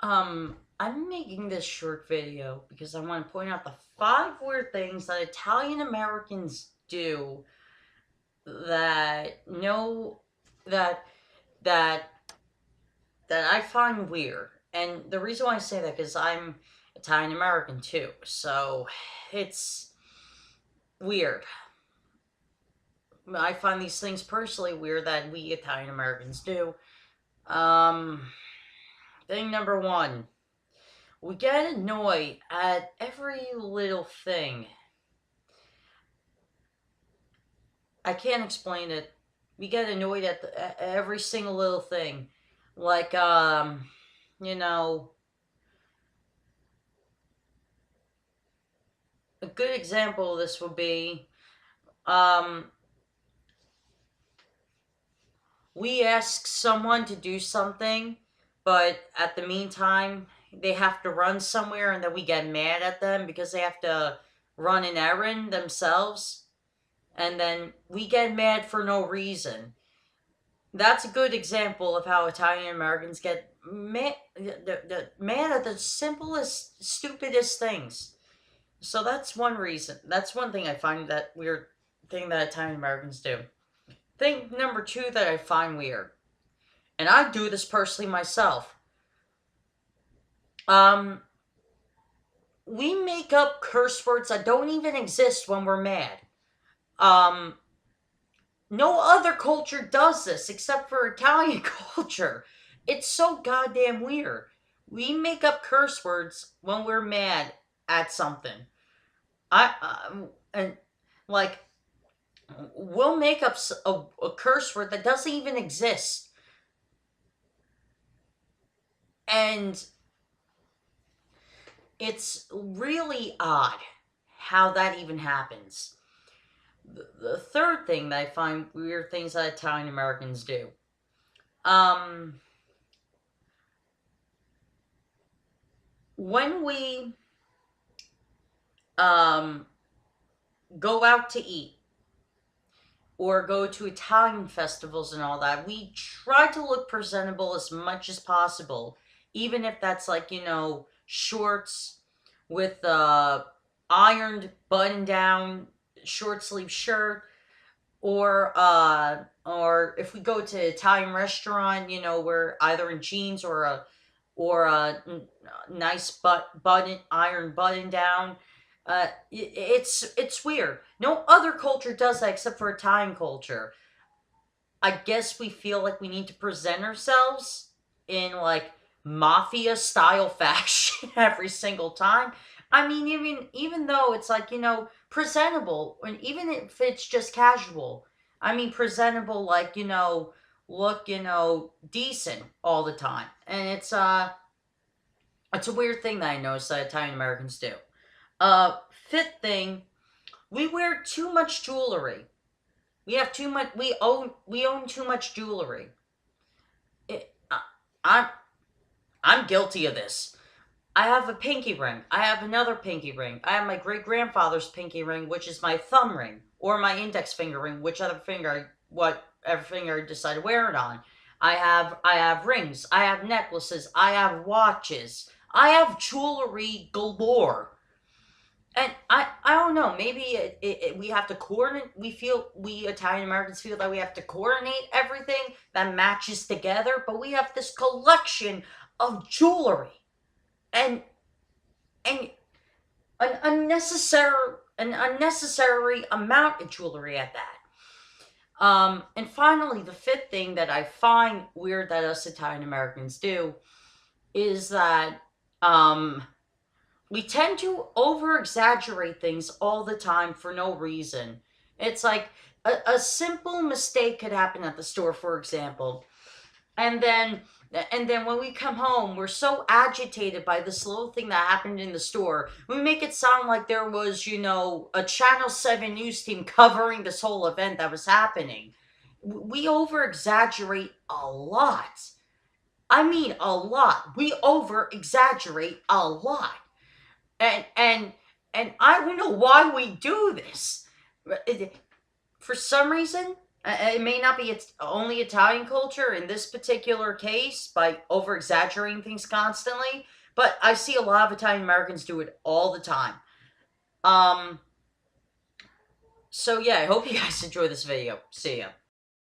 I'm making this short video because I want to point out the 5 weird things that Italian Americans do that no that that that I find weird. And the reason why I say that is I'm Italian American too, so it's weird. I find these things personally weird that we Italian Americans do. Um, Thing number one, we get annoyed at every little thing. I can't explain it. We get annoyed at every single little thing. Like, you know, a good example of this would be, um, we ask someone to do something, but at the meantime, they have to run somewhere and then we get mad at them because they have to run an errand themselves. And then we get mad for no reason. That's a good example of how Italian Americans get mad at the simplest, stupidest things. So that's one reason. That's one thing I find that weird thing that Italian Americans do. Thing number two that I find weird, and I do this personally myself. Um, we make up curse words that don't even exist when we're mad. Um, no other culture does this except for Italian culture. It's so goddamn weird. We make up curse words when we're mad at something. And like we'll make up a curse word that doesn't even exist, and it's really odd how that even happens. The third thing that I find weird things that Italian Americans do. Um, when we um, go out to eat or go to Italian festivals and all that, we try to look presentable as much as possible, even if that's like, shorts with ironed button down short sleeve shirt, or if we go to an Italian restaurant, we're either in jeans or a nice iron button down. It's weird. No other culture does that except for Italian culture. I guess we feel like we need to present ourselves in like mafia style fashion every single time. I mean, even though it's like presentable, and even if it's just casual. I mean, presentable like look decent all the time, and it's a weird thing that I noticed that Italian Americans do. Fifth thing, we wear too much jewelry. We have too much. We own too much jewelry. It, I'm I'm guilty of this. I have a pinky ring. I have another pinky ring. I have my great grandfather's pinky ring, which is my thumb ring, or my index finger ring, whatever finger I decide to wear it on. I have rings. I have necklaces. I have watches. I have jewelry galore. And I don't know. Maybe we have to coordinate. We Italian Americans feel that we have to coordinate everything that matches together. But we have this collection of jewelry and and an unnecessary amount of jewelry at that. And finally, the fifth thing that I find weird that us Italian Americans do is that we tend to over exaggerate things all the time for no reason. It's like a simple mistake could happen at the store, for example, and then when we come home, we're so agitated by this little thing that happened in the store. We make it sound like there was, a Channel 7 news team covering this whole event that was happening. We over exaggerate a lot. I mean, a lot. We over exaggerate a lot. And and I don't know why we do this. For some reason, It may not be it's only Italian culture in this particular case by over exaggerating things constantly, but I see a lot of Italian Americans do it all the time. Um, so yeah, I hope you guys enjoy this video. See ya.